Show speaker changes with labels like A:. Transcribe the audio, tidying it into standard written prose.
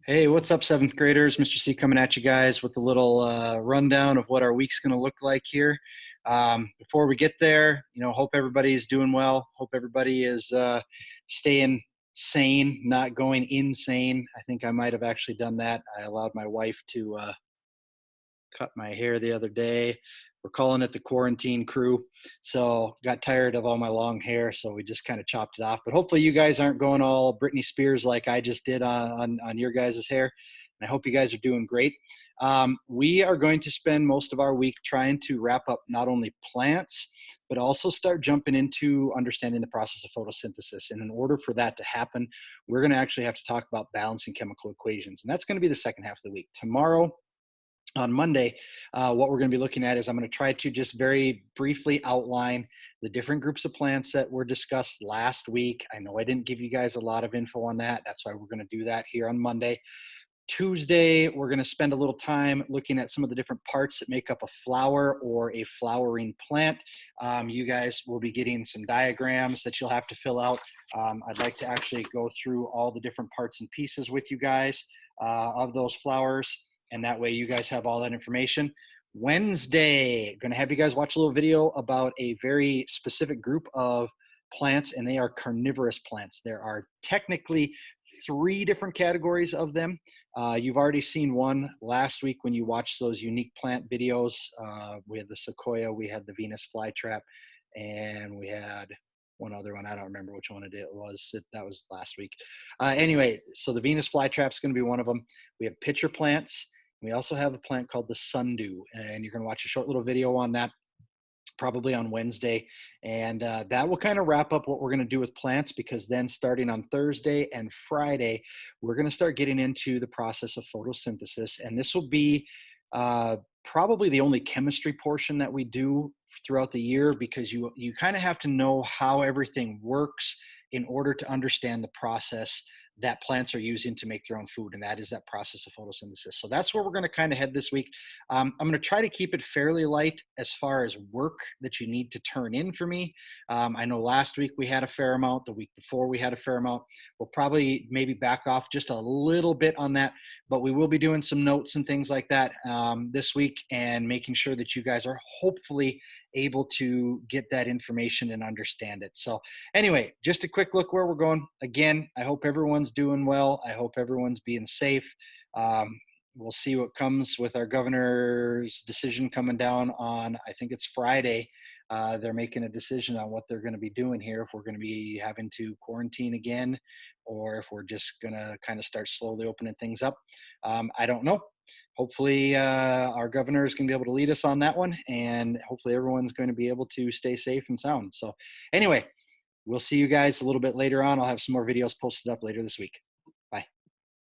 A: Hey, what's up, seventh graders? Mr. C coming at you guys with a little rundown of what our week's going to look like here. Before we get there, hope everybody is doing well. Hope everybody is staying sane, not going insane. I think I might have actually done that. I allowed my wife to cut my hair the other day. We're calling it the quarantine crew. So got tired of all my long hair, so we just kind of chopped it off. But hopefully you guys aren't going all Britney Spears like I just did on your guys' hair. And I hope you guys are doing great. We are going to spend most of our week trying to wrap up not only plants, but also start jumping into understanding the process of photosynthesis. And in order for that to happen, we're going to actually have to talk about balancing chemical equations. And that's going to be the second half of the week. Tomorrow, on Monday, what we're going to be looking at is I'm going to try to just very briefly outline the different groups of plants that were discussed last week. I know I didn't give you guys a lot of info on that. That's why we're going to do that here on Monday. Tuesday, we're going to spend a little time looking at some of the different parts that make up a flower or a flowering plant. You guys will be getting some diagrams that you'll have to fill out. I'd like to actually go through all the different parts and pieces with you guys of those flowers, and that way you guys have all that information. Wednesday, going to have you guys watch a little video about a very specific group of plants, and they are carnivorous plants. There are technically three different categories of them. You've already seen one last week when you watched those unique plant videos. We had the sequoia, we had the Venus flytrap, and we had one other one. I don't remember which one it was. That was last week. Anyway, so the Venus flytrap is going to be one of them. We have pitcher plants. We also have a plant called the sundew, and you're going to watch a short little video on that probably on Wednesday. And that will kind of wrap up what we're going to do with plants, because then starting on Thursday and Friday, we're going to start getting into the process of photosynthesis. And this will be probably the only chemistry portion that we do throughout the year, because you kind of have to know how everything works in order to understand the process that plants are using to make their own food, and that is that process of photosynthesis. So that's where we're going to kind of head this week. I'm going to try to keep it fairly light as far as work that you need to turn in for me. I know last week we had a fair amount, the week before we had a fair amount. We'll probably maybe back off just a little bit on that, but we will be doing some notes and things like that this week, and making sure that you guys are hopefully able to get that information and understand it. So anyway, just a quick look where we're going. Again, I hope everyone's doing well. I hope everyone's being safe. We'll see what comes with our governor's decision coming down on, I think it's Friday. They're making a decision on what they're going to be doing here, if we're going to be having to quarantine again, or if we're just going to kind of start slowly opening things up. I don't know. Hopefully our governor is going to be able to lead us on that one, and hopefully everyone's going to be able to stay safe and sound. So anyway, we'll see you guys a little bit later on. I'll have some more videos posted up later this week.